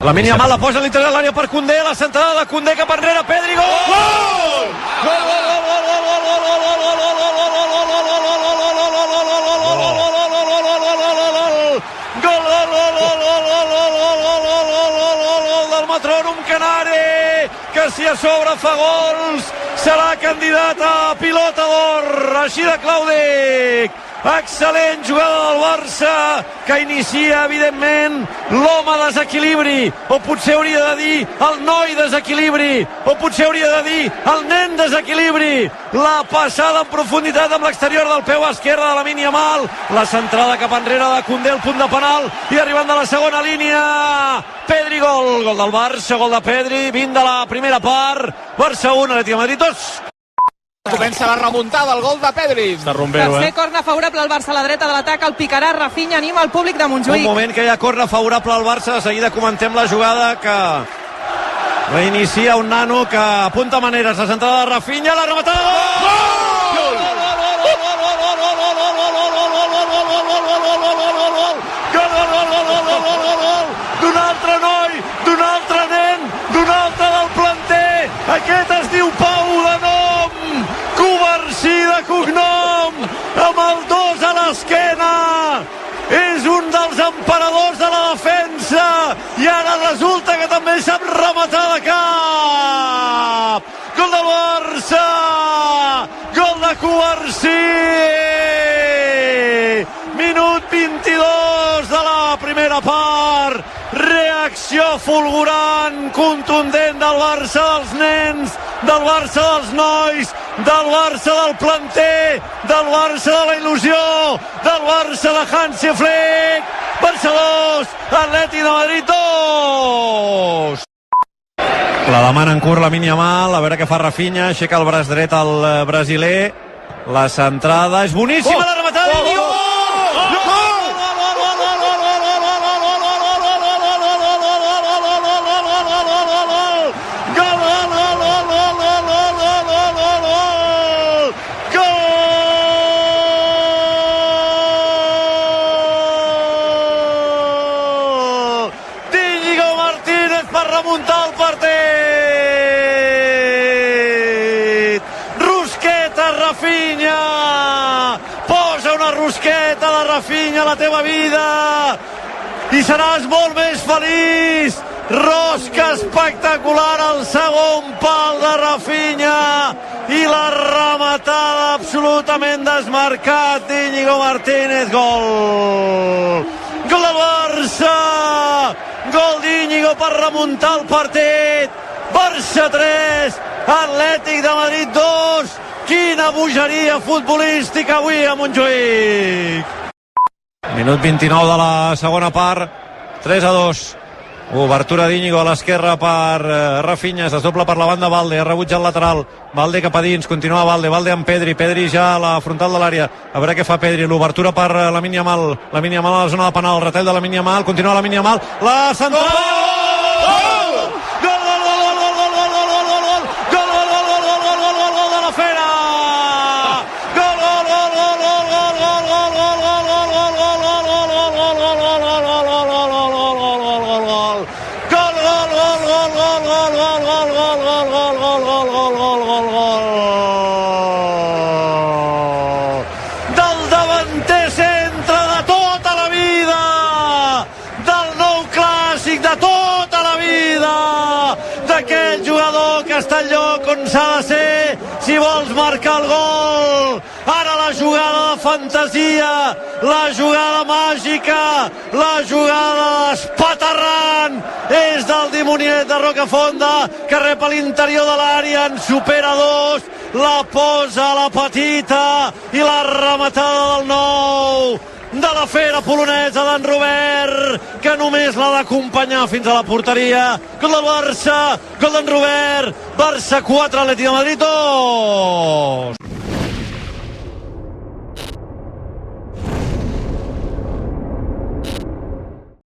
Lamine Yamal la posa a l'interior de l'àrea per Koundé, la centrada de Koundé cap enrere, Pedri, gol! Gol! Gol, gol, gol, gol, gol, gol, gol, gol, gol, gol, del metrònom canari, que si a sobre fa gols serà candidat a pilota d'or, així de Clàudic. Excel·lent jugada del Barça, que inicia, evidentment, l'home desequilibri, o potser hauria de dir el noi desequilibri, o potser hauria de dir el nen desequilibri. La passada en profunditat amb l'exterior del peu esquerre de Lamine Yamal, la centrada cap enrere de Koundé al punt de penal, i arribant de la segona línia, Pedri, gol. Gol del Barça, gol de Pedri, 20 de la primera part, Barça 1, Atlètic de Madrid 2. Comença la remuntada, el gol de Pedri. Està rompero, Tercer corna favorable al Barça a la dreta de l'atac, el picarà Rafinha, anima el públic de Montjuïc. Un moment que hi ha corna favorable al Barça, de seguida comentem la jugada que reinicia un nano que apunta maneres, la centrada de Rafinha, la rematada, gol! D'un altre noi, d'un altre nen, d'un altre del planter, aquest es diu Pau de nom, Covarsí de cognom, amb el 2 a l'esquena, és un dels emperadors de la defensa, i ara resulta que també sap rematar de cap. Gol del Barça, gol de Covarsí, minut 22 de la primera part, reacció fulgurant, contundent del Barça dels nens, del Barça dels nois, del Barça del planter, del Barça de la il·lusió, del Barça de Hansi Flick. Barça 2, Atlètic de Madrid 2. La demana en curt Lamine Yamal, a veure què fa Rafinha, aixeca el braç dret al brasiler, la centrada és boníssima, la rematada, i gol! Remuntar el partit, Rusqueta, Rafinha, posa una Rusqueta de Rafinha a la teva vida i seràs molt més feliç. Rosca espectacular al segon pal de Rafinha i la rematada absolutament desmarcat d'Íñigo Martínez, gol del Barça, gol d'Íñigo per remuntar el partit. Barça 3, Atlètic de Madrid 2. Quina bogeria futbolística avui a Montjuïc. Minut 29 de la segona part, 3-2. Obertura d'Íñigo a l'esquerra per Rafinha, es desdobla per la banda Valde, ha rebutjat el lateral, Valde cap a dins, continua Valde amb Pedri, Pedri ja a la frontal de l'àrea, a veure què fa Pedri, l'obertura per Lamine Yamal a la zona de penal, el retall de Lamine Yamal, continua Lamine Yamal, la centrada! Del davanter centre de tota la vida, del nou clàssic de tota la vida, d'aquell jugador que està al lloc on s'ha de ser si vols marcar el gol. Ara la jugada de fantasia, la jugada màgica, la jugada espaterrant és del dimoniet de Rocafonda, que rep a l'interior de l'àrea, en supera 2, la posa a la petita i la rematada del nou de la fera polonesa d'en Robert, que només l'ha d'acompanyar fins a la porteria. Gol del Barça, gol d'en Robert, Barça 4, Atlètic de Madrid 2.